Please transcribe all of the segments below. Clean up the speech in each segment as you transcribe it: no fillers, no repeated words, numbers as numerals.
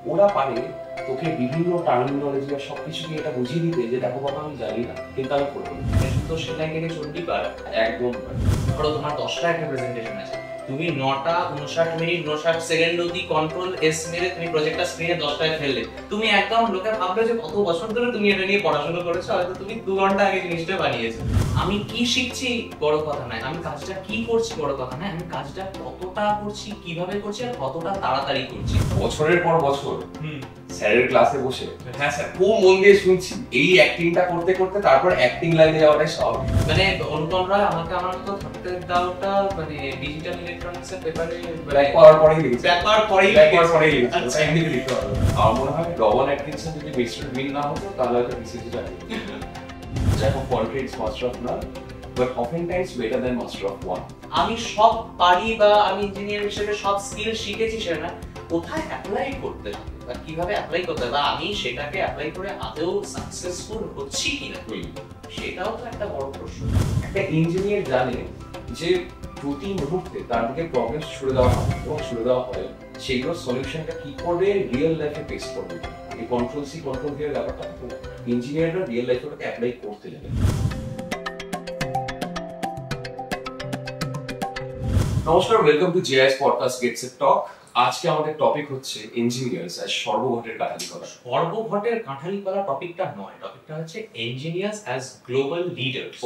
ওরা পারে তোকে বিভিন্ন টার্মিনোলজি আর সবকিছুকে এটা বুঝিয়ে দিতে যে দেখো বাবা আমি জানি না কিন্তু আমি করবো। তো সেলাই থেকে চণ্ডীপাঠ একদম ধরো তোমার 10টা একটা প্রেজেন্টেশন আছে, তুমি 9টা 59 মিনিট 59 সেকেন্ড অবধি কন্ট্রোল এস মেরে তুমি প্রজেক্টটা স্ক্রিনে 10টায় ফেললে, তুমি একদম লোকে ভাববে যে কত বছর ধরে তুমি এটা নিয়ে পড়াশোনা করেছো, হয়তো তুমি 2 ঘন্টা আগে জিনিসটা বানিয়েছো। আমি কি শিখছি বড় কথা নয়, আমি কাজটা কি করছি বড় কথা নয়, আমি কাজটা কতটা করছি, কিভাবে করছি আর কতটা তাড়াতাড়ি করছি। বছরের পর বছর স্যারের ক্লাসে বসে হ্যাঁ স্যার খুব মন দিয়ে শুনছি, এই অ্যাক্টিংটা করতে করতে তারপর অ্যাক্টিং লাইনে যাওয়াটাই স্বাভাবিক। মানে অনুপম রায় আমাকে আমার মতো থাকতে দাওটা মানে ডিজিটাল ইলেকট্রনিক্স এর পেপারে ব্যাক করার পরেই লিখেছি, আচ্ছা এমনি লিখতে হবে। আমার মনে হয় রবার্ট অ্যাটকিনসন যদি মিস্টার বিন না হতো তাহলে হয়তো বিসিসি যাবে। যাই হোক, politics master of none but often times better than master of one. আমি সব পারি বা আমি ইঞ্জিনিয়ার হিসেবে সব স্কিল শিখেছি, সেটা কোথায় অ্যাপ্লাই করতে হবে বা কিভাবে অ্যাপ্লাই করতে হবে বা আমি সেটাকে অ্যাপ্লাই করে আদৌ সাকসেসফুল হচ্ছি কিনা, সেটাও তো একটা বড় প্রশ্ন। একটা ইঞ্জিনিয়ার জানে যে প্রতি মুহূর্তে তার দিকে প্রবলেম ছুড়ে দেওয়া হয় এবং ছুড়ে দেওয়া হয় সেইগুলোর সলিউশনটা কি করে রিয়েল লাইফে ফেস করবে। এই কন্ট্রোল সি কন্ট্রোল ভি এর ব্যাপারটা ইঞ্জিনিয়াররা রিয়েল লাইফে ওটাকে অ্যাপ্লাই করতে জানে। নমস্কার, welcome to GIS podcast gets it talk. আজকে আমাদের টপিক হচ্ছে ইঞ্জিনিয়ার্স অ্যাজ সর্বঘটের কাঠালি কলা। সর্বঘটের কাঠালি কলা টপিকটা নয়, টপিকটা হচ্ছে ইঞ্জিনিয়ার্স অ্যাজ গ্লোবাল লিডার্স।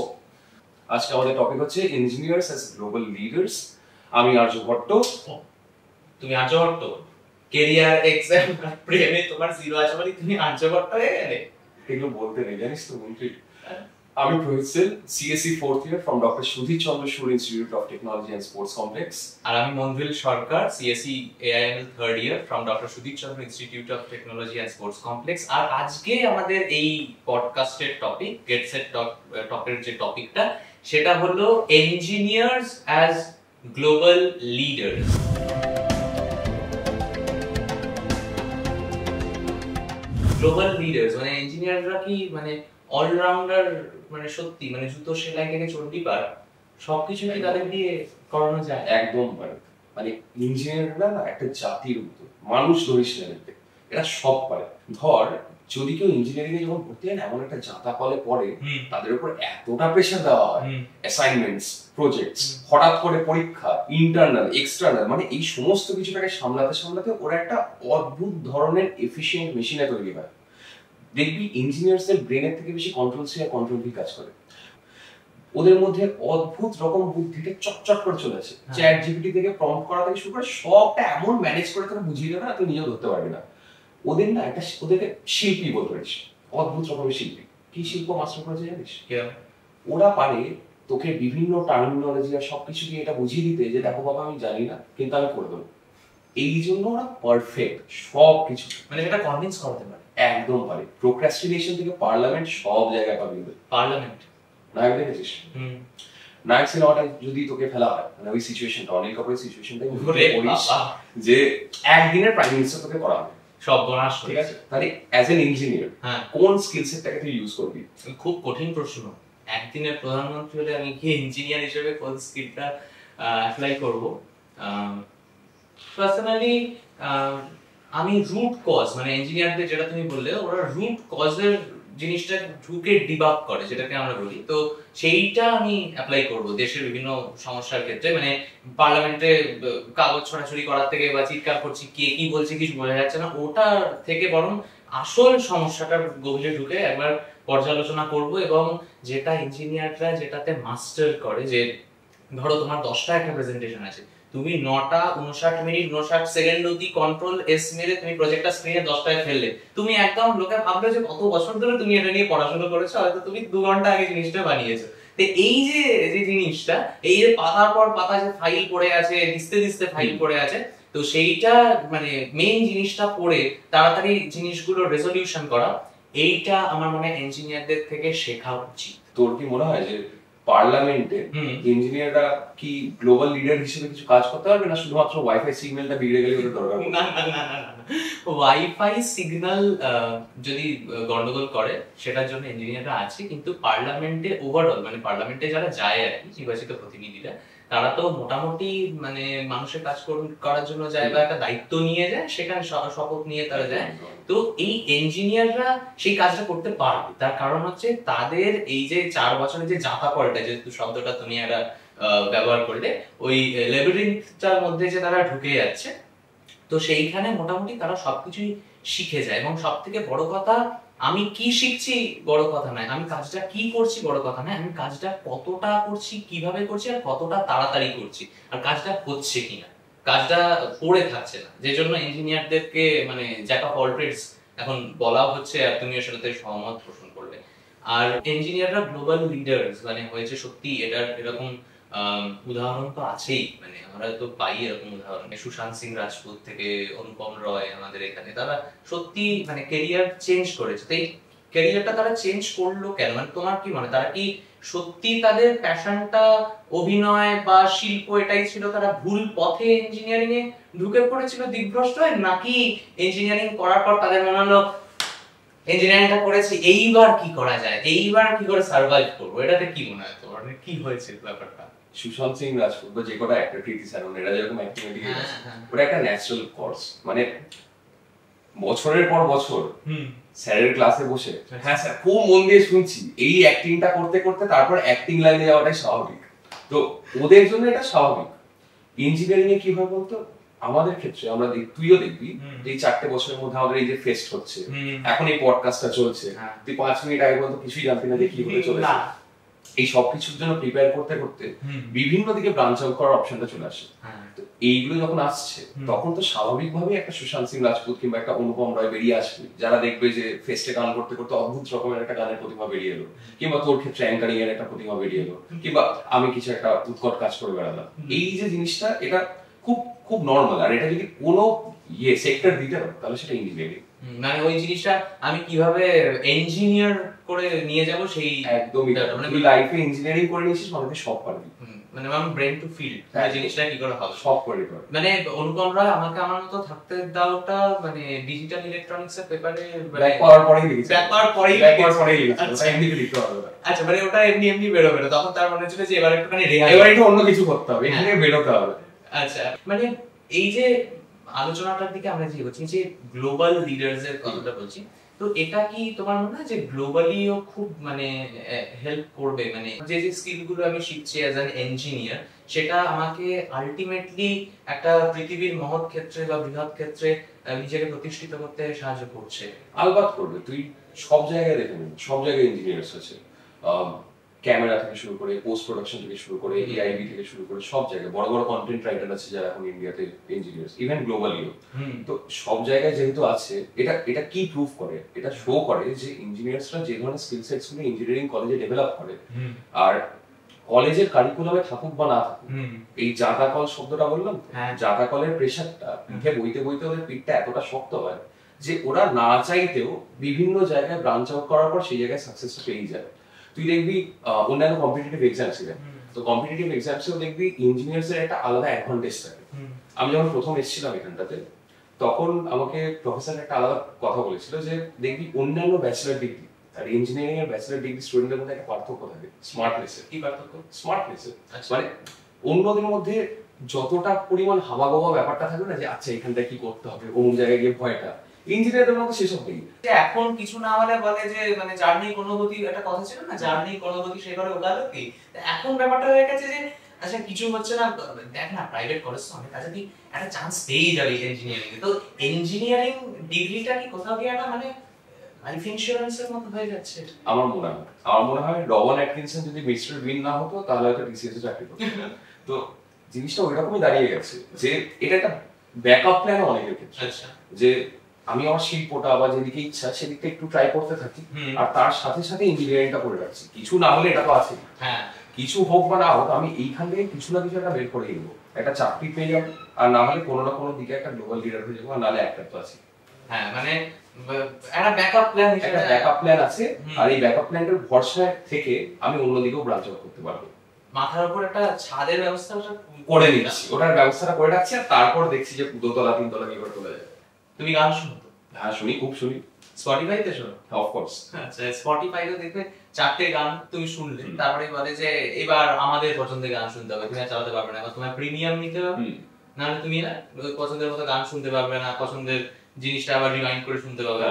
আজকে আমাদের টপিক হচ্ছে ইঞ্জিনিয়ার্স অ্যাজ গ্লোবাল লিডার্স। আমি আর্য ভট্ট। তুমি আর্য ভট্ট? কেরিয়ার এক্সাম প্রেমে তোমার জিরো আছে মানে তুমি আর্য ভট্ট হয়ে গেলে? এগুলো বলতে নেই জানিস তো মন্ত্রী। আমি Prohit Sel, CSC 4th year from doctor Sudhir Chandra Sur institute of technology and sports complex. আর আমি Manvil Sarkar, CSC AIML 3rd year from doctor Sudhir Chandra institute of technology and sports complex. আর আজকে আমাদের এই পডকাস্টের টপিক, গেট সেট টকের যে টপিকটা, সেটা হলো engineers as global leaders. Global leaders মানে ইঞ্জিনিয়াররা কি মানে অলরাউন্ডার, মানে সত্যি মানে জুতো সেলাই থেকে চণ্ডীপাঠ সবকিছু কি তাদের দিয়ে করানো যায়? একদম মানে ইঞ্জিনিয়াররা না একটা জাতির মতো, মানুষ ধরিস না, এরা সব পারে। ধর যদি কেউ ইঞ্জিনিয়ারিং এ যখন ভর্তি হয় না, এমন একটা জাতা কলে পড়ে, তাদের উপর এতটা প্রেশার দেওয়া হয়, অ্যাসাইনমেন্টস, প্রজেক্টস, হঠাৎ করে পরীক্ষা, ইন্টারনাল এক্সটার্নাল, মানে এই সমস্ত কিছুটাকে সামলাতে সামলাতে ওরা একটা অদ্ভুত ধরনের এফিশিয়েন্ট মেশিনে তৈরি হয়। দেখবি ইঞ্জিনিয়ারসদের ব্রেনের থেকে বেশি কন্ট্রোল সি আর কন্ট্রোল ভি কাজ করে। ওদের মধ্যে অদ্ভুত রকম বুদ্ধিটা চটচট করে চলেছে। চ্যাট জিপিটি থেকে প্রম্পট করা থেকে শুরু করে সবটা এমন ম্যানেজ করে তারা বুঝিয়ে দেবে না, তুই নিজেও ধরতে পারবি না। ওদের না একটা ওদেরকে শিল্পী বলতে পারিস, অদ্ভুত রকমের শিল্পী। কি শিল্প মাস্টার করেছে জানিস? ওরা পারে তোকে বিভিন্ন টার্মিনোলজি আর সবকিছুকে এটা বুঝিয়ে দিতে যে দেখো বাবা আমি জানি না কিন্তু আমি করে দেবো। এই জন্য ওরা পারফেক্ট সব কিছু, মানে এটা কনভিন্স করাতে পারে, একদম পারে। প্রোক্রাস্টিনেশন থেকে পার্লামেন্ট সব জায়গায় পাবি। পার্লামেন্ট নায়ক দেখেছিস? নায়ক সিনেমাটা যদি তোকে ফেলা হয়, মানে ওই সিচুয়েশনটা, অনিল কাপুরের সিচুয়েশনটা যে একদিনের প্রাইম মিনিস্টার তোকে করা হবে, সব বনাস, ঠিক আছে? তাহলে অ্যাজ এন ইঞ্জিনিয়ার কোন স্কিল সেটটাকে তুই ইউজ করবি? খুব কঠিন প্রশ্ন। একদিনের প্রধানমন্ত্রী হলে আমি কি ইঞ্জিনিয়ার হিসেবে কোন স্কিলটা অ্যাপ্লাই করব? পার্সোনালি আমি রুট কজ, মানে ইঞ্জিনিয়ারদের যেটা তুমি বললে, ওরা রুট কজের জিনিসটা ঢুকে ডিবাগ করে, যেটাকে আমরা বলি, তো সেইটা আমি অ্যাপ্লাই করব দেশের বিভিন্ন সমস্যার ক্ষেত্রে। মানে পার্লামেন্টে কাগজ ছড়াছড়ি করার থেকে বা চিৎকার করছি, কে কি বলছে কিছু বোঝা যাচ্ছে না, ওটা থেকে বরং আসল সমস্যাটার গভীরে ঢুকে একবার পর্যালোচনা করব। এবং যেটা ইঞ্জিনিয়াররা যেটাতে মাস্টার করে, যে ধরো তোমার 10টা একটা প্রেজেন্টেশন আছে, তুমি 9টা 59 মিনিট 59 সেকেন্ড অবধি কন্ট্রোল এস মেরে তুমি প্রজেক্টটা স্ক্রিনে 10টায় ফেললে, তুমি একদম লোকে ভাববে যে কত বছর ধরে তুমি এটা নিয়ে পড়াশোনা করেছো, হয়তো তুমি 2 ঘন্টা আগে জিনিসটা বানিয়েছো। তো এই যে জিনিসটা, এই যে পাতার পর পাতা যে ফাইল পড়ে আছে, দিস্তে দিস্তে ফাইল পড়ে আছে, তো সেইটা মানে মেইন জিনিসটা পড়ে তাড়াতাড়ি জিনিসগুলো রেজলিউশন করা, এইটা আমার মনে হয় ইঞ্জিনিয়ারদের থেকে শেখা উচিত। তোর কি মনে হয় যে পার্লামেন্টে ইঞ্জিনিয়াররা কি গ্লোবাল লিডার হিসেবে কিছু কাজ করতে পারবে, না শুধুমাত্র ওয়াইফাই সিগন্যালটা বিগড়ে গেলে ওটা দরকার? না না না না না, ওয়াইফাই সিগন্যাল যদি গন্ডগোল করে সেটার জন্য ইঞ্জিনিয়াররা আছে, কিন্তু পার্লামেন্টে ওভারঅল, মানে পার্লামেন্টে যারা যায় আর কি, নির্বাচিত প্রতিনিধিরা, তারা তো মোটামুটি মানে মানুষের কাজ করার জন্য যায় বা একটা দায়িত্ব নিয়ে যায়, সেখানে শপথ নিয়ে তারা যায়। তো এই ইঞ্জিনিয়াররা সেই কাজটা করতে পারবে, তার কারণ হচ্ছে তাদের এই যে 4 বছরের যে জাঁতাকলটা, যেহেতু শব্দটা তুমি একটা ব্যবহার করলে, ওই লেবিরিন্থটার মধ্যে যে তারা ঢুকে যাচ্ছে, তো সেইখানে মোটামুটি তারা সবকিছুই শিখে যায়। এবং সব থেকে বড় কথা, আমি কি শিখছি বড় কথা নয়, আমি কাজটা কি করছি বড় কথা নয়, আমি কাজটা কতটা করছি, কিভাবে করছি, আর কতটা তাড়াতাড়ি করছি, আর কাজটা হচ্ছে কিনা, কাজটা পড়ে থাকছে না। যে জন্য ইঞ্জিনিয়ারদেরকে মানে জ্যাক অফ অল ট্রেডস এখন বলা হচ্ছে, আর তুমিও সেটাতে সহমত পোষণ করলে। আর ইঞ্জিনিয়াররা গ্লোবাল লিডার্স মানে হয়েছে সত্যি, এটার এরকম উদাহরণ তো আছেই, মানে আমরা তো পাই এরকম উদাহরণ, সুশান্ত সিং রাজপুত থেকে অনুপম রয় আমাদের এখানে, তারা সত্যি মানে ক্যারিয়ার চেঞ্জ করেছে। তো এই ক্যারিয়ারটা তারা চেঞ্জ করলো কেন, মানে তোমার কি মনে, তারা কি সত্যি তাদের প্যাশনটা অভিনয় বা শিল্প এটাই ছিল, তারা ভুল পথে ইঞ্জিনিয়ারিং এ ঢুকে পড়েছিল দিগ্ভ্রষ্ট হয়, নাকি ইঞ্জিনিয়ারিং করার পর তাদের মনে হলো ইঞ্জিনিয়ারিংটা করেছি, এইবার কি করা যায়, এইবার কি করে সার্ভাইভ করবো, এটাতে কি মনে হয় তোমার, কি হয়েছে ব্যাপারটা? সুশান্ত সিং রাজপুত বা যে কটা অ্যাক্টর কৃতি স্যারন এরা যেরকম অ্যাক্টিভিটি করেছে, ওটা একটা ন্যাচারাল কোর্স, মানে বছরের পর বছর স্যারের ক্লাসে বসে হ্যাঁ স্যার খুব মন দিয়ে শুনছি, এই অ্যাক্টিংটা করতে করতে তারপর অ্যাক্টিং লাইনে যাওয়াটাই স্বাভাবিক। তো ওদের জন্য এটা স্বাভাবিক। ইঞ্জিনিয়ারিং এ কি হয় বলতো, আমাদের ক্ষেত্রে আমরা তুইও দেখবি এই 4টে বছরের মধ্যে আমাদের এই যে ফেস্ট হচ্ছে, এখন এই পডকাস্টটা চলছে, তুই 5 মিনিট আগে পর্যন্ত কিছুই জানতি না যে কি হতে চলেছে। এই সবকিছুর জন্য প্রিপেয়ার করতে করতে বিভিন্ন দিকে ব্রাঞ্চ আউট করার অপশনটা চলে আসে। তো এইগুলো যখন আসছে তখন তো স্বাভাবিকভাবে একটা সুশান্ত সিং রাজপুত কিংবা একটা অনুপম রয় বেরিয়ে আসবে, যারা দেখবে যে ফেস্টে গান করতে করতে অদ্ভুত রকমের একটা গানের প্রতিভা বেরিয়ে এলো, কিংবা তোর ক্ষেত্রে অ্যাঙ্কারিং এর একটা প্রতিভা বেরিয়ে এলো, কিংবা আমি কিছু একটা উৎকট কাজ করে বেড়ালাম। এই যে জিনিসটা, এটা খুব খুব নর্মাল। আর এটা যদি কোনো সেক্টর দিতে হবে তাহলে সেটা ইঞ্জিনিয়ারিং। মানে ওই জিনিসটা আমি কিভাবে ইঞ্জিনিয়ার করে নিয়ে যাব, সেই একদমই মানে তুই লাইফে ইঞ্জিনিয়ারিং করে নিয়েছিস মানে সব পারবি, মানে আমি ব্রেন টু ফিল্ড এই জিনিসটা কি করে হবে, সব করে পারবি। মানে অনুপম রায় আমাকে আমার মতো থাকতে দাওটা মানে ডিজিটাল ইলেকট্রনিক্স এর পেপারে ব্যাক করার পরেই লিখেছি, ব্যাক করার পরেই লিখেছি, ওটা এমনি লিখতে হবে। আচ্ছা, মানে ওটা এমনি এমনি বেরোবে না, তখন তার মনে হচ্ছে যে এবার একটুখানি রেহাই, এবার একটু অন্য কিছু করতে হবে, এখানে বেরোতে হবে। আচ্ছা, মানে এই যে আলোচনাটার দিকে আমরা যে বলছি যে গ্লোবাল লিডার্স এর কথাটা বলছি, তো এটা কি তোমার মনে হয় যে গ্লোবালিও খুব মানে হেল্প করবে, মানে যে যে স্কিল গুলো আমি শিখছি অ্যাজ অ্যান ইঞ্জিনিয়ার, সেটা আমাকে আলটিমেটলি একটা পৃথিবীর মহৎ ক্ষেত্রে বা বৃহৎ ক্ষেত্রে নিজেকে প্রতিষ্ঠিত করতে সাহায্য করছে? আলবাত করবে। তুই সব জায়গায় দেখে নিবি, সব জায়গায় ইঞ্জিনিয়ার্স আছে, ক্যামেরা থেকে শুরু করে পোস্ট প্রোডাকশন থেকে শুরু করে এআইবি থেকে শুরু করে সব জায়গায় বড় বড় কন্টেন্ট রাইটার আছে যারা এখন ইন্ডিয়াতে ইঞ্জিনিয়ার্স, ইভেন গ্লোবালিও। তো সব জায়গায় যেহেতু আছে, এটা কি প্রুভ করে, এটা শো করে যে ইঞ্জিনিয়ার্সরা যে ধরনের স্কিল সেটস গুলো ইঞ্জিনিয়ারিং কলেজে ডেভেলপ করে, আর কলেজের কারিকুলামে থাকুক বা না থাকুক, এই জাঁতাকল শব্দটা বললাম, জাঁতাকলের প্রেশারটা পিঠে বইতে বইতে ওদের পিঠটা এতটা শক্ত হয় যে ওরা না চাইতেও বিভিন্ন জায়গায় ব্রাঞ্চ আউট করার পর সেই জায়গায় সাকসেস পেয়ে যায়। তুই দেখবি অন্যান্য কম্পিটিটিভ এক্সামস এ, তো কম্পিটিটিভ এক্সামসেও দেখবি ইঞ্জিনিয়ার্স এর একটা আলাদা অ্যাডভান্টেজ থাকে। আমি যখন প্রথম এসেছিলাম এখানটাতে, তখন আমাকে প্রফেসর একটা আলাদা কথা বলেছিল যে দেখবি অন্যান্য ব্যাচেলার ডিগ্রি আর ইঞ্জিনিয়ারিং এর ব্যাচেলার ডিগ্রি স্টুডেন্টদের মধ্যে একটা পার্থক্য থাকে, স্মার্টনেসে। কি পার্থক্য? স্মার্টনেসে মানে অন্যদের মধ্যে যতটা পরিমাণ হাবাগোবা ব্যাপারটা থাকবে না যে আচ্ছা এখানটায় কি করতে হবে, অন্য জায়গায় গিয়ে ভয়টা, ইঞ্জিনিয়ারদের মধ্যে সেসব নেই। এখন কিছু না হলে বলে যে মানে যার নেই কোনো গতি, একটা কথা ছিল না, যার নেই কোনো গতি সে করে ওকালতি। এখন ব্যাপারটা হয়ে গেছে যে আচ্ছা কিছু হচ্ছে না, দেখ না প্রাইভেট কলেজ তো অনেক কাছে, তুই একটা চান্স পেয়ে যাবে ইঞ্জিনিয়ারিং এ। তো ইঞ্জিনিয়ারিং ডিগ্রিটা কি কোথাও গিয়ে একটা মানে লাইফ ইন্স্যুরেন্সের মতো হয়ে যাচ্ছে আমার মনে হয় রবার্ট অ্যাটকিনসন যদি মিস্টার বিন না হতো তাহলে হয়তো টিসিএস এ চাকরি করতো। তো জিনিসটা ওইরকমই দাঁড়িয়ে গেছে যে এটা একটা ব্যাকআপ প্ল্যান অনেকের ক্ষেত্রে। আচ্ছা, যে আমি আমার শিল্পটা বা যেদিকে ইচ্ছা সেদিকটা একটু ট্রাই করতে থাকি, আর তার সাথে সাথে ইঞ্জিনিয়ারিংটা করে রাখছি, কিছু না হলে এটা তো আছে, হ্যাঁ কিছু হোক বা না হোক আমি এইখান থেকে কিছু না কিছু একটা বের করে নেবো, একটা চাকরি পেয়ে যাবো, আর না হলে কোনো না কোনো দিকে একটা গ্লোবাল লিডার হয়ে যাবো, আর নাহলে একটা তো আছে। হ্যাঁ, মানে একটা ব্যাকআপ প্ল্যান, একটা ব্যাকআপ প্ল্যান আছে, আর এই ব্যাকআপ প্ল্যানটার ভরসা থেকে আমি অন্যদিকেও ব্রাঞ্চ আউট করতে পারবো। মাথার উপর একটা ছাদের ব্যবস্থা করে নিচ্ছি, ওটার ব্যবস্থাটা করে রাখছি, আর তারপর দেখছি যে 2 তলা 3 তলা কি করে তোলা যায়। তুমি গান শুনো তো? হ্যাঁ শুনি, খুব শুনি। স্পটিফাইতে শোনো? অফকোর্স। আচ্ছা, স্পটিফাইতে দেখবে 4টে গান তুমি শুনলে, তারপরে বলে যে এবার আমাদের পছন্দের গান শুনতে হবে, তুমি আর চালাতে পারবে না, তোমার প্রিমিয়াম নিতে হবে, নাহলে তুমি পছন্দের মতো গান শুনতে পারবে না, পছন্দের জিনিসটা আবার রিমাইন্ড করে শুনতে পারবে।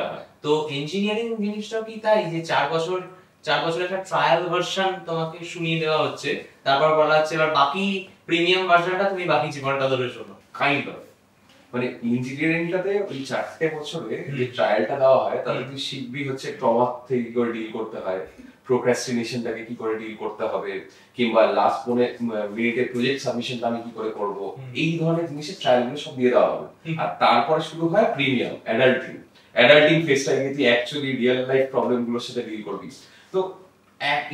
তো ইঞ্জিনিয়ারিং জিনিসটাও কি তাই, যে 4 বছর একটা ট্রায়াল ভার্সন তোমাকে শুনিয়ে দেওয়া হচ্ছে, তারপর বলা হচ্ছে এবার বাকি প্রিমিয়াম ভার্সনটা তুমি বাকি জীবনটা ধরে শোনো। কাইন্ড অফ মানে ইঞ্জিনিয়ারিংটাতে ওই 4টে বছরে যে ট্রায়ালটা দেওয়া হয়, তাতে তুই শিখবি হচ্ছে ট্রমা থেকে কি করে ডিল করতে হয়, প্রোক্রাস্টিনেশনটাকে কি করে ডিল করতে হবে, কিংবা লাস্ট মিনিটে প্রজেক্ট সাবমিশনটা আমি কি করে করব, এই ধরনের জিনিসের ট্রায়ালগুলো সব দিয়ে দেওয়া হবে। আর তারপরে শুরু হয় প্রিমিয়াম অ্যাডাল্টিং ফেজটা, গিয়ে তুই অ্যাকচুয়ালি রিয়েল লাইফ প্রবলেমগুলোর সাথে ডিল করবি। তো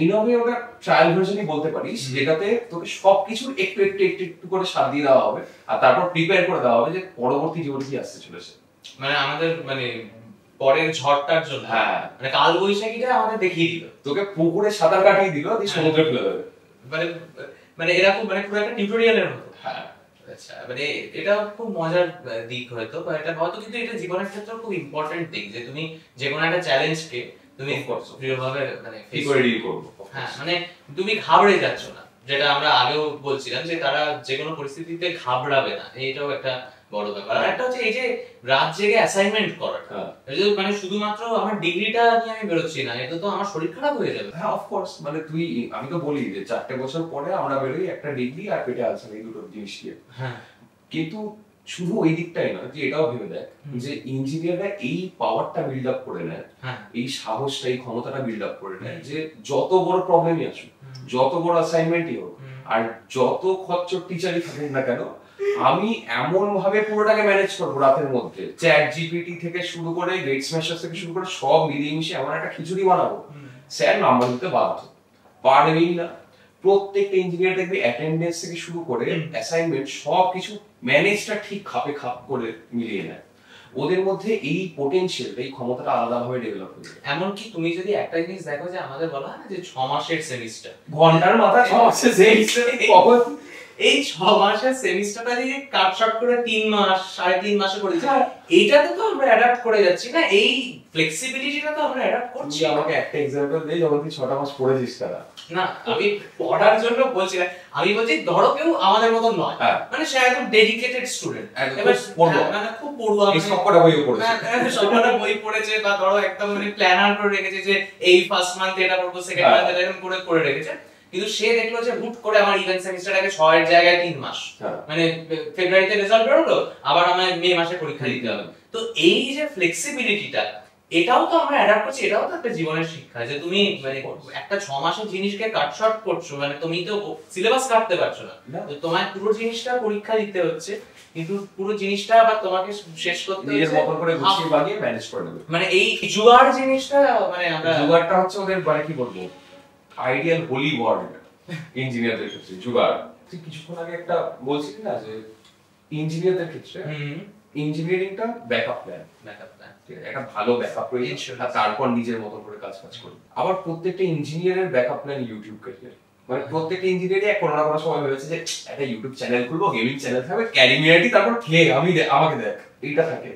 ইন আ ওয়ে ওটা ট্রায়াল ভার্সনই বলতে পারিস, যেটাতে তোকে সবকিছু একটু একটু একটু একটু করে সাথ দিয়ে দেওয়া হবে, আর তারপর প্রিপেয়ার করে দেওয়া হবে যে পরবর্তী জীবনে কি আসতে চলেছে। মানে আমাদের পরের ঝড়টার জন্য, মানে কাল বৈশাখীটা আমাদের দেখিয়ে দিল, তোকে পুকুরে সাঁতার কাটিয়ে দিল, তুই সমুদ্রে ফেলে দেবে, মানে এরকম, মানে পুরো একটা টিউটোরিয়ালের মতো। আচ্ছা, মানে এটা খুব মজার দিক হয়তো, বা এটা হয়তো, কিন্তু এটা জীবনের ক্ষেত্রে খুব ইম্পর্টেন্ট দিক, যে তুমি যে কোনো একটা চ্যালেঞ্জকে তুমি দৃঢ়ভাবে মানে ফেস করে ডিল করবে। হ্যাঁ, মানে তুমি ঘাবড়ে যাচ্ছ না, যেটা আমরা আগেও বলছিলাম যে তারা যে কোনো পরিস্থিতিতে ঘাবড়াবে না, এইটাও একটা বড় ব্যাপার। আর একটা হচ্ছে এই যে রাত জেগে অ্যাসাইনমেন্ট করাটা, মানে শুধুমাত্র আমার ডিগ্রিটা নিয়ে আমি বেরোচ্ছি না, এটা তো আমার শরীর খারাপ হয়ে যাবে। হ্যাঁ অফকোর্স, মানে তুই, আমি তো বলি যে 4টে বছর পরে আমরা বেরোই একটা ডিগ্রি আর পেটে আলসার, এই দুটো জিনিস নিয়ে। হ্যাঁ, কিন্তু শুধু ওই দিকটাই নয়, যে এটাও ভেবে দেখ যে ইঞ্জিনিয়াররা এই পাওয়ারটা বিল্ড আপ করে নেয়, এই সাহসটা, এই ক্ষমতাটা বিল্ড আপ করে নেয়, যে যত বড় প্রবলেমই আসুক, যত বড় অ্যাসাইনমেন্টই হোক, আর যত খচ্চর টিচারই থাকুক না কেন, আমি এমন ভাবে পুরোটাকে ম্যানেজ করবো রাতের মধ্যে, চ্যাট জিপিটি থেকে শুরু করে গেট স্ম্যাশার থেকে শুরু করে সব মিলিয়ে মিশিয়ে এমন একটা খিচুড়ি বানাবো, স্যার নাম্বার দিতে বাধ্য, পারবেই না। প্রত্যেকটা ইঞ্জিনিয়ার দেখবে অ্যাটেন্ডেন্স থেকে শুরু করে অ্যাসাইনমেন্ট সবকিছু ম্যানেজটা ঠিক খাপে খাপ করে মিলিয়ে নেয়। ওদের মধ্যে এই পোটেনশিয়াল, এই ক্ষমতাটা আলাদাভাবে ডেভেলপ হয়ে যায়। এমনকি তুমি যদি একটা জিনিস দেখো, যে আমাদের বলা হয় না যে 6 মাসের সেমিস্টার, ঘন্টার মাথায় 6 মাসের সেমিস্টার, এই 6 মাসের সেমিস্টারটা যদি কাট শর্ট করে 3 মাস 3.5 মাসে করে দিচ্ছি, এইটাতে তো আমরা অ্যাডাপ্ট করে যাচ্ছি না, এই ফ্লেক্সিবিলিটিটা তো আমরা অ্যাডাপ্ট করছি। আমাকে একটা এক্সাম্পল দে, যখন তুই 6টা মাস পড়েছিস তারা। না, আমি পড়ার জন্য বলছি না, আমি বলছি ধরো কেউ আমাদের মতো নয়, মানে সে একদম ডেডিকেটেড স্টুডেন্ট, এবার মানে খুব পড়ুয়া, এই সবকটা বইও পড়েছে, সবকটা বই পড়েছে, বা ধরো একদম মানে প্ল্যানার করে রেখেছে যে এই ফার্স্ট মান্থ এটা পড়বো, সেকেন্ড মান্থ এটা, এরকম করে রেখেছে। কিন্তু সে দেখলো যে হুট করে আমার ইভেন্ট সেমিস্টারটাকে 6 এর জায়গায় 3 মাস, মানে ফেব্রুয়ারিতে রেজাল্ট বেরোলো, আবার আমায় মে মাসে পরীক্ষা দিতে হবে। তো এই যে ফ্লেক্সিবিলিটিটা, এটাও তো আমরা অ্যাডাপ্ট করছি, এটাও তো একটা জীবনের শিক্ষা, যে তুমি মানে একটা 6 মাসের জিনিসকে কাট শর্ট করছো, মানে তুমি তো সিলেবাস কাটতে পারছো না, তো তোমার পুরো জিনিসটা পরীক্ষা দিতে হচ্ছে, কিন্তু পুরো জিনিসটা আবার তোমাকে শেষ করতে হচ্ছে নিজের মতন করে গুছিয়ে বাগিয়ে ম্যানেজ করে নেবে। মানে এই জুগার জিনিসটা, মানে আমরা জুগারটা হচ্ছে ওদের, মানে কি বলবো, আইডিয়াল হোলি ওয়ার্ড ইঞ্জিনিয়ারদের ক্ষেত্রে জুগার। তুই কিছুক্ষণ আগে একটা বলছিলি না যে ইঞ্জিনিয়ারদের ক্ষেত্রে ইঞ্জিনিয়ারিংটা ব্যাকআপ প্ল্যান, একটা ভালো ব্যাকআপ রয়েছে, আর তারপর নিজের মতন করে কাজ করি। আবার প্রত্যেকটা ইঞ্জিনিয়ারের ব্যাকআপ প্ল্যান ইউটিউব ক্যারিয়ার, মানে প্রত্যেকটা ইঞ্জিনিয়ারই কোনো না কোনো সময় ভেবেছে যে একটা ইউটিউব চ্যানেল খুলবো, গেমিং চ্যানেল থাকবে, ক্যারিমিয়ারিটি, তারপর আমাকে দেখ, এইটা থাকে।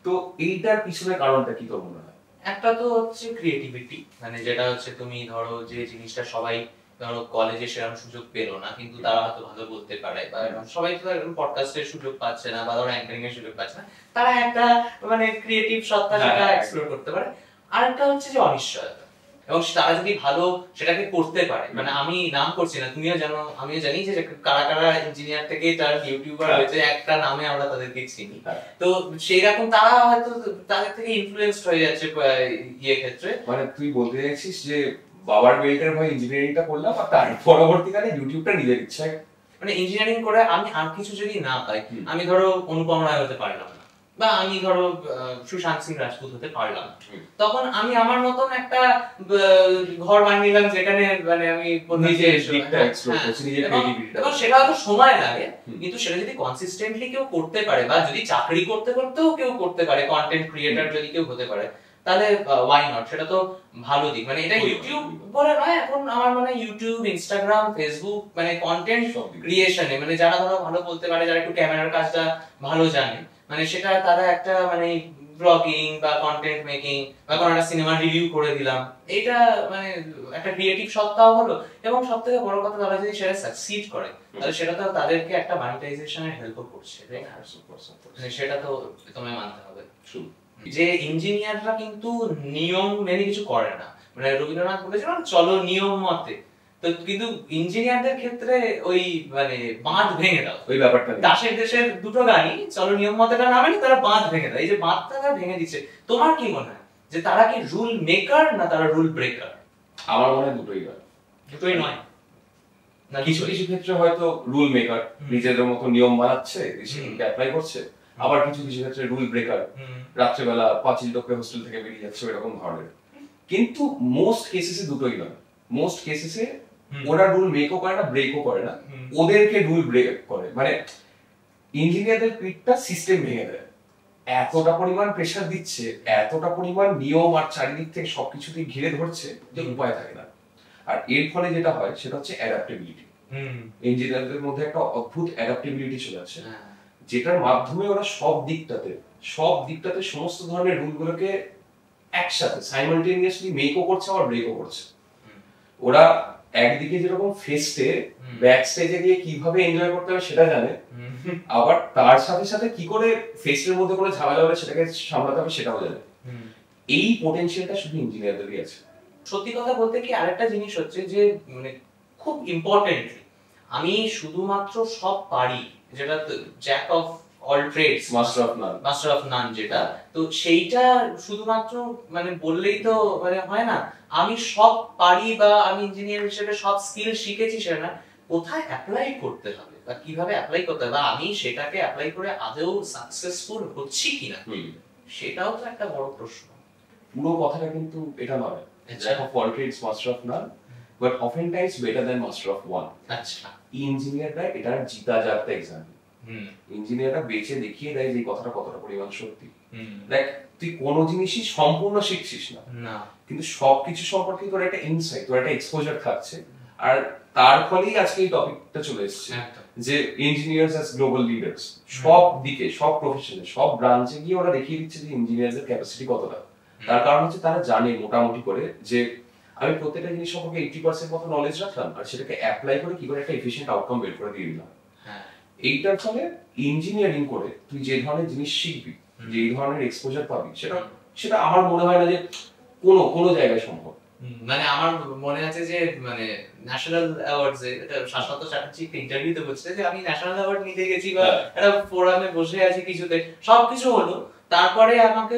তো এইটার পিছনে কারণটা কি তোর মনে হয়? একটা তো হচ্ছে ক্রিয়েটিভিটি, মানে যেটা হচ্ছে তুমি ধরো যে জিনিসটা সবাই ধরো কলেজে সেরকম সুযোগ পেলো না, কিন্তু তারা হয়তো ভালো বলতে পারে, বা সবাই তো এরকম পডকাস্টের সুযোগ পাচ্ছে না, বা ধরো অ্যাঙ্কারিং এর সুযোগ পাচ্ছে না, তারা একটা মানে ক্রিয়েটিভ সত্তা সেটা এক্সপ্লোর করতে পারে। আরেকটা হচ্ছে যে অনিশ্চয়তা, এবং তারা যদি ভালো সেটাকে করতে পারে, মানে আমি নাম করছি না, তুমিও জানো আমিও জানি যে কারা কারা ইঞ্জিনিয়ার থেকে তার ইউটিউবার হয়েছে, একটা নামে আমরা তাদেরকে চিনি। তো সেই রকম তারা হয়তো তাদের থেকে ইনফ্লুয়েন্সড হয়ে যাচ্ছে ক্ষেত্রে। মানে তুই বলতে চাইছিস যে বাবার বেল্টের ভয় ইঞ্জিনিয়ারিংটা করলাম, আর তার পরবর্তীকালে ইউটিউবটা নিজের ইচ্ছায়, মানে ইঞ্জিনিয়ারিং করে আমি আর কিছু যদি না পাই, আমি ধরো অনুপম রায় হতে পারলাম না, বা আমি ধরো সুশান্ত সিং রাজপুত হতে পারলাম, তখন আমি আমার মতন একটা ঘর বানিয়ে নিলাম, যেখানে মানে আমি নিজের দিকটা এক্সপ্লোর করছি, নিজের ক্রিয়েটিভিটিটা। এবং সেটা হয়তো সময় লাগে, কিন্তু সেটা যদি কনসিস্টেন্টলি কেউ করতে পারে, বা যদি চাকরি করতে করতেও কেউ করতে পারে, কন্টেন্ট ক্রিয়েটর যদি কেউ হতে পারে, তাহলে ওয়াই নট, সেটা তো ভালো দিক। মানে এটা ইউটিউব বলে নয়, এখন আমার মানে ইউটিউব, ইনস্টাগ্রাম, ফেসবুক, মানে কন্টেন্ট ক্রিয়েশনে, মানে যারা ধরো ভালো বলতে পারে, যারা একটু ক্যামেরার কাজটা ভালো জানে, মানে সেটা তারা একটা মানে ব্লগিং বা কন্টেন্ট মেকিং বা কোনো একটা সিনেমা রিভিউ করে দিলাম, এটা মানে একটা ক্রিয়েটিভ সত্তাও হলো, এবং সব থেকে বড় কথা তারা যদি সেটা সাকসিড করে তাহলে সেটা তো তাদেরকে একটা মনিটাইজেশনের হেল্প করছে, তাই না? সেটা তো তোমায় মানতে হবে। যে ইঞ্জিনিয়াররা কিন্তু নিয়ম মেনে কিছু করে না, মানে রবীন্দ্রনাথ বলেছিল চলো নিয়ম মতে, তো কিন্তু ইঞ্জিনিয়ারদের ক্ষেত্রে ওই মানে বাঁধ ভেঙে দাও, ওই ব্যাপারটা দাসের দেশের দুটো গানই চলো নিয়ম মতেটা নামেনি, তারা বাঁধ ভেঙে দেয়। এই যে বাঁধটা তারা ভেঙে দিচ্ছে, তোমার কি মনে হয় যে তারা কি রুল মেকার না তারা রুল ব্রেকার? আমার মনে হয় দুটোই নয়। দুটোই নয় না, কিছু কিছু ক্ষেত্রে হয়তো রুল মেকার, নিজেদের মতো নিয়ম বানাচ্ছে, সেগুলোকে অ্যাপ্লাই করছে, আবার কিছু কিছু ক্ষেত্রে রুল ব্রেকার, রাত্রেবেলা পাঁচিল টপকে হোস্টেল থেকে বেরিয়ে যাচ্ছে এরকম ধরনের। কিন্তু মোস্ট কেসেসে দুটোই নয়। মোস্ট কেসেসে ওরা রুল মেকও করে না, ব্রেকও করে না, ওদেরকে রুল ব্রেক করে। মানে ইঞ্জিনিয়ারদের পিঠটা সিস্টেম ভেঙে দেয়, এতটা পরিমাণ প্রেসার দিচ্ছে, এতটা পরিমাণ নিয়ম আর চারিদিক থেকে সবকিছুতে ঘিরে ধরছে যে উপায় থাকে না। আর এর ফলে যেটা হয় সেটা হচ্ছে অ্যাডাপ্টেবিলিটি। ইঞ্জিনিয়ারদের মধ্যে একটা অদ্ভুত অ্যাডাপ্টেবিলিটি চলে আসে, যেটার মাধ্যমে ওরা সব দিকটাতে সমস্ত ধরনের রুলগুলোকে একসাথে সাইমালটেনিয়াসলি মেকও করছে আবার ব্রেকও করছে। ওরা একদিকে যেরকম ফেস্টে ব্যাক স্টেজে গিয়ে কিভাবে এনজয় করতে হবে সেটা জানে, আবার তার সাথে সাথে কি করে ফেস্টের মধ্যে কোনো ঝামেলা হলে সেটাকে সামলাতে হবে সেটাও জানে। এই পোটেনশিয়ালটা শুধু ইঞ্জিনিয়ারদেরই আছে। সত্যি কথা বলতে কি আরেকটা জিনিস হচ্ছে যে মানে খুব ইম্পর্টেন্টলি আমি শুধুমাত্র সব পারি, যেটা jack of all trades master of none, যেটা তো সেইটা শুধুমাত্র মানে বললেই তো মানে হয় না। আমি সব পারি বা আমি ইঞ্জিনিয়ার হিসেবে সব স্কিল শিখেছি সেটা না, কোথায় অ্যাপ্লাই করতে হবে বা কিভাবে অ্যাপ্লাই করতে হবে বা আমি সেটাকে অ্যাপ্লাই করে আদৌ সাকসেসফুল হচ্ছি কিনা, সেটাও তো একটা বড় প্রশ্ন। পুরো কথাটা কিন্তু এটা নয়, jack of all trades master of none, but often times better than master of one. আচ্ছা, ইঞ্জিনিয়াররা এটার জিতা জাগতা এক্সাম্পল। ইঞ্জিনিয়াররা বেঁচে দেখিয়ে দেয় যে কথাটা কতটা পরিমাণ সত্যি। দেখ, তুই কোনো জিনিসই সম্পূর্ণ শিখছিস না, কিন্তু সবকিছু সম্পর্কে তোর একটা ইনসাইট, তোর একটা এক্সপোজার থাকছে। আর তার ফলেই আজকে এই টপিকটা চলে এসেছে যে ইঞ্জিনিয়ার্স অ্যাজ গ্লোবাল লিডার্স। সব দিকে, সব প্রফেশনে, সব ব্রাঞ্চে গিয়ে ওরা দেখিয়ে দিচ্ছে যে ইঞ্জিনিয়ারদের ক্যাপাসিটি কতটা। তার কারণ হচ্ছে তারা জানে মোটামুটি করে যে আমি প্রত্যেকটা জিনিস সম্পর্কে 80% মতো নলেজ রাখলাম আর সেটাকে অ্যাপ্লাই করে কি করে একটা এফিশিয়েন্ট আউটকাম বের করে দিয়ে দিলাম। এইটার ফলে ইঞ্জিনিয়ারিং করে তুই যে ধরনের জিনিস শিখবি, যে ধরনের এক্সপোজার পাবি, সেটা আমার মনে হয় না যে কোনো জায়গায় সম্ভব। মানে আমার মনে আছে যে মানে ন্যাশনাল অ্যাওয়ার্ডস এ এটা শাশ্বত চ্যাটার্জি ইন্টারভিউতে বলছে যে আমি ন্যাশনাল অ্যাওয়ার্ড নিতে গেছি বা একটা ফোরামে বসে আছি, কিছুতে সবকিছু হলো, তারপরে আমাকে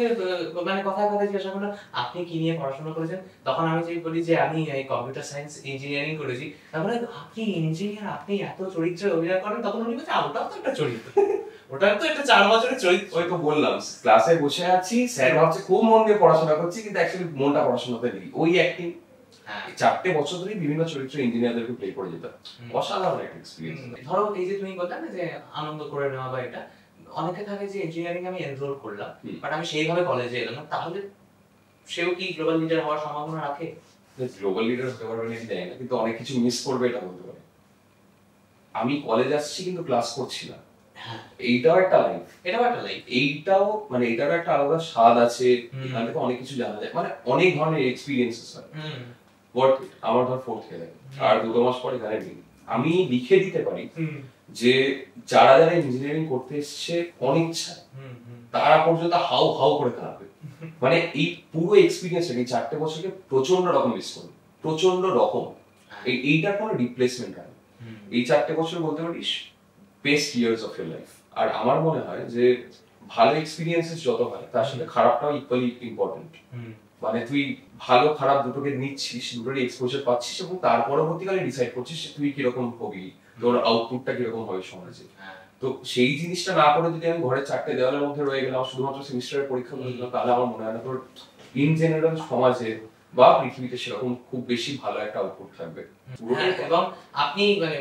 মানে কথা জিজ্ঞাসা করলো আপনি কি নিয়ে পড়াশোনা করেছেন, তখন আমি যে বলি যে আমি এই কম্পিউটার সায়েন্স ইঞ্জিনিয়ারিং করেছি, তারপরে আপনি ইঞ্জিনিয়ার, আপনি এত চরিত্রে অভিনয় করেন, তখন উনি বলছে ওটাও তো একটা চরিত্র, ওটা তো একটা 4 বছরের চরিত্র। ওই তো বললাম, ক্লাসে বসে আছি, স্যার ভাবছে খুব মন দিয়ে পড়াশোনা করছি, কিন্তু অ্যাকচুয়ালি মনটা পড়াশোনাতে নেই, ওই অ্যাক্টিং। 4 বছর ধরে বিভিন্ন চরিত্র ইঞ্জিনিয়ারদেরকে প্লে করে যেতাম, অসাধারণ একটা এক্সপেরিয়েন্স। ধরো এই যে তুমি বললে না যে আনন্দ করে নেওয়া বা এটা, অনেকে থাকে যে ইঞ্জিনিয়ারিং আমি এনরোল করলাম বাট আমি সেইভাবে কলেজে এলাম না, তাহলে সেও কি গ্লোবাল লিডার হওয়ার সম্ভাবনা রাখে? গ্লোবাল লিডার হতে পারবে না জানি না, কিন্তু অনেক কিছু মিস করবে এটা বলতে পারে। আমি কলেজ আসছি কিন্তু ক্লাস করছি না, এইটাও একটা লাইফ, এইটাও মানে এটারও একটা আলাদা স্বাদ আছে, এখান থেকে অনেক কিছু জানা যায়, মানে অনেক ধরনের এক্সপিরিয়েন্সেস হয়। আমার ধর 4th ইয়ারে আর 2 মাস পরে এখানে নেই, আমি লিখে দিতে পারি যে যারা ইঞ্জিনিয়ারিং করতে এসছে অনিচ্ছায়, তারা পর্যন্ত হাউ হাউ করে কাঁদবে। মানে এই পুরো এক্সপিরিয়েন্সটা, এই 4 বছরকে প্রচন্ড রকম মিস করবে, প্রচন্ড রকম। এইটার কোনো রিপ্লেসমেন্ট হয় না। এই 4 বছর বলতে পারিস best years of your life. আর আমার মনে হয় যে ভালো এক্সপিরিয়েন্সেস যত হয় তার সাথে খারাপটাও ইকুয়ালি ইম্পর্টেন্ট। মানে তুই ভালো খারাপ দুটোকে নিচ্ছিস, দুটোরই এক্সপোজার পাচ্ছিস, এবং তার পরবর্তীকালে ডিসাইড করছিস তুই কিরকম হবি, তোর আউটপুটটা কিরকম হবে সমাজে। তো সেই জিনিসটা না করে যদি আমি ঘরে 4 দেওয়ালের মধ্যে রয়ে গেলাম, শুধুমাত্র সেমিস্টারের পরীক্ষা দিলাম, তাহলে আমার মনে হয় না তোর ইন জেনারেল সমাজে বা পৃথিবীতে সেরকম খুব বেশি ভালো একটা আউটপুট থাকবে। এবং আপনি মানে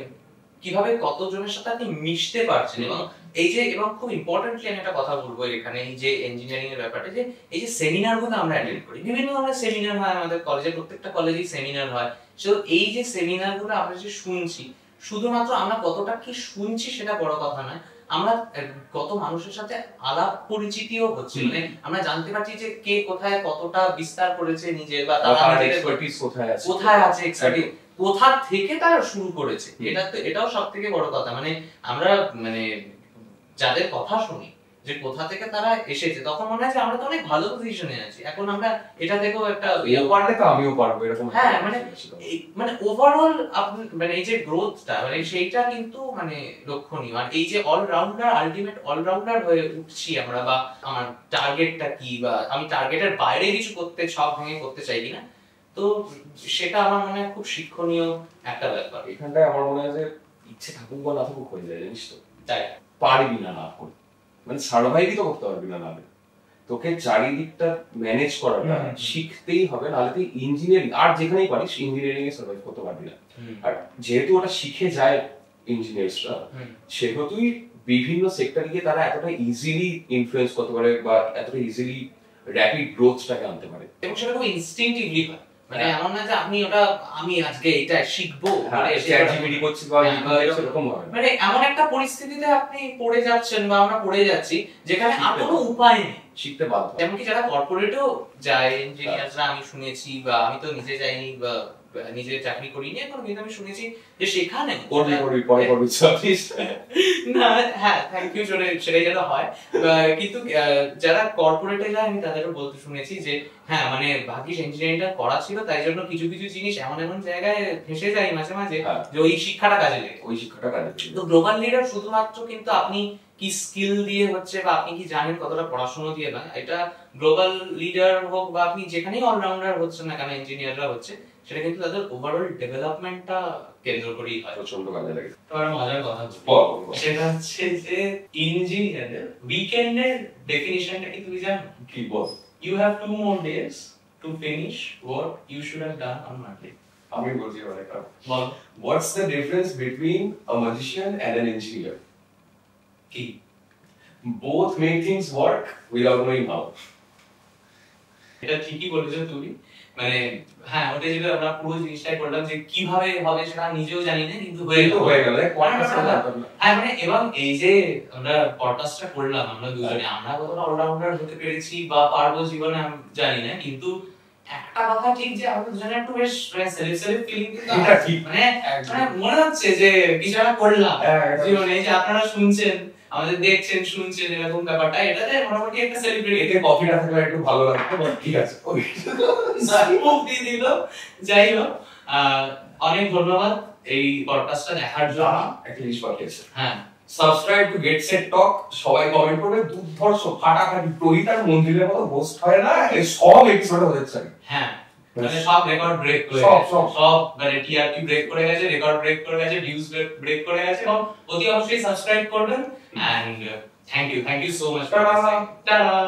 কিভাবে কতজনের সাথে আপনি মিশতে পারছেন, এবং এই যে এবং খুব ইম্পর্টেন্টলি আমি একটা কথা বলবো এখানে, এই যে ইঞ্জিনিয়ারিং এর ব্যাপারটা, যে এই যে সেমিনারগুলো আমরা অ্যাটেন্ড করি, বিভিন্ন ধরনের সেমিনার হয় আমাদের কলেজে, প্রত্যেকটা কলেজেই সেমিনার হয়। তো এই যে সেমিনারগুলো আমরা যে শুনছি, শুধুমাত্র আমরা কতটা কি শুনছি সেটা বড় কথা নয়, আমরা কত মানুষের সাথে আলাপ পরিচিতিও হচ্ছে, মানে আমরা জানতে পারছি যে কে কোথায় কতটা বিস্তার করেছে নিজের, বা তার এক্সপার্টিস কোথায় আছে এক্সপার্টিস কোথা থেকে তারা শুরু করেছে। এটাও সবথেকে বড় কথা, মানে আমরা মানে যাদের কথা শুনি যে কোথা থেকে তারা এসেছে, তখন মনে হয় যে আমরা তো অনেক ভালো পজিশনে আছি। এখন আমরা এটা থেকেও একটা পারলে তো আমিও পারবো এরকম, হ্যাঁ মানে ওভারঅল মানে এই যে গ্রোথটা, মানে সেইটা কিন্তু মানে লক্ষণীয়। আর এই যে অলরাউন্ডার, আলটিমেট অলরাউন্ডার হয়ে উঠছি আমরা, বা আমার টার্গেটটা কি, বা আমি টার্গেটের বাইরে কিছু করতে সব ভেঙে করতে চাই কিনা, তো সেটা আমার মনে হয় খুব শিক্ষণীয় একটা ব্যাপার। এখানটায় আমার মনে হয় যে ইচ্ছে থাকুক বা না থাকুক হয়ে যায়, জানিস তো, তাই পারবি না করে, মানে সার্ভাইভই তো করতে পারবি না, নাহলে তোকে চারিদিকটা ম্যানেজ করাটা শিখতেই হবে, নাহলে তুই ইঞ্জিনিয়ারিং আর যেখানেই পারিস ইঞ্জিনিয়ারিং এ সার্ভাইভ করতে পারবি না। আর যেহেতু ওটা শিখে যায় ইঞ্জিনিয়ার্সরা, সেহেতুই বিভিন্ন সেক্টরে গিয়ে তারা এতটা ইজিলি ইনফ্লুয়েন্স করতে পারে বা এতটা ইজিলি র্যাপিড গ্রোথটাকে আনতে পারে, এবং সেটা খুব ইনস্টিংক্টিভলি হয়। মানে এমন না যে আমি আজকে এটা শিখবো, মানে এমন একটা পরিস্থিতিতে আপনি পড়ে যাচ্ছেন বা আমরা পড়ে যাচ্ছি যেখানে আর কোনো উপায় নেই, শিখতে বাধ্য। যেমন কি যারা কর্পোরেটেও যায় ইঞ্জিনিয়াররা, আমি শুনেছি, বা আমি তো নিজে যাইনি বা নিজে চাকরি করিনি এখন, কিন্তু আমি শুনেছি যে সেখানে না, হ্যাঁ থ্যাংক ইউ, সেটাই যেটা হয়। কিন্তু যারা কর্পোরেটে যায় আমি তাদেরও বলতে শুনেছি যে হ্যাঁ মানে ভাগ্যিস ইঞ্জিনিয়ারিংটা করা ছিল, তাই জন্য কিছু কিছু জিনিস এমন এমন জায়গায় ফেসে যায় মাঝে মাঝে যে ওই শিক্ষাটা কাজে লাগে। তো গ্লোবাল লিডার শুধুমাত্র কিন্তু আপনি কি স্কিল দিয়ে হচ্ছে বা আপনি কি জানেন কতটা পড়াশোনা দিয়ে না, এটা গ্লোবাল লিডার হোক বা আপনি যেখানেই অলরাউন্ডার হচ্ছেন না কেন, ইঞ্জিনিয়াররা হচ্ছে, সেটা কিন্তু তাদের ওভারঅল ডেভেলপমেন্টটা কেন্দ্র করেই হয়। প্রচন্ড কাজে লাগে। তোমার মজার কথা সেটা হচ্ছে যে ইঞ্জিনিয়ারের উইকেন্ডের ডেফিনিশনটা কি তুমি জানো? কি বল? You have 2 more days to finish what you should have done on Monday. আমি বলছি একটা। বল, what's the difference between a magician and an engineer? কি? Both make things work without knowing how. এটা ঠিকই বলেছো তুমি, মানে হ্যাঁ ওটা যেটা আমরা পুরো জিনিসটাই করলাম যে কিভাবে হবে সেটা নিজেও জানি না, কিন্তু হয়ে গেল। হ্যাঁ মানে এবং এই যে আমরা পডকাস্টটা করলাম আমরা দুজনে, আমরা কতটা অলরাউন্ডার হতে পেরেছি বা পারবো জীবনে আমি জানি না, কিন্তু একটা কথা ঠিক যে আমরা দুজনে একটু বেশ সেলফ ফিলিং কিন্তু মানে মনে হচ্ছে যে কিছু একটা করলাম জীবনে। এই যে আপনারা শুনছেন, আমাদের দেখছেন, শুনছেন, এরকম ব্যাপারটা, এটাতে মোটামুটি একটা সেলিব্রেট। এতে কফিটা থাকলে একটু ভালো লাগতো, ঠিক আছে দিয়ে দিল। যাই হোক, অনেক ধন্যবাদ এই পডকাস্টটা দেখার জন্য। একটা জিনিস বাকি আছে, হ্যাঁ সাবস্ক্রাইব টু গেট সেট টক। সবাই কমেন্ট করবে, দুর্ধর্ষ ফাটাফাটি প্রহিতার মন্দিরের মতো হোস্ট হয় না, এই সব এপিসোডে হতে চাই। হ্যাঁ মানে সব রেকর্ড ব্রেক করে সব মানে টিআরপি ব্রেক করে গেছে, রেকর্ড ব্রেক করে গেছে, ভিউজ ব্রেক করে গেছে। এবং অতি অবশ্যই সাবস্ক্রাইব করবেন। And thank you so much. Tata.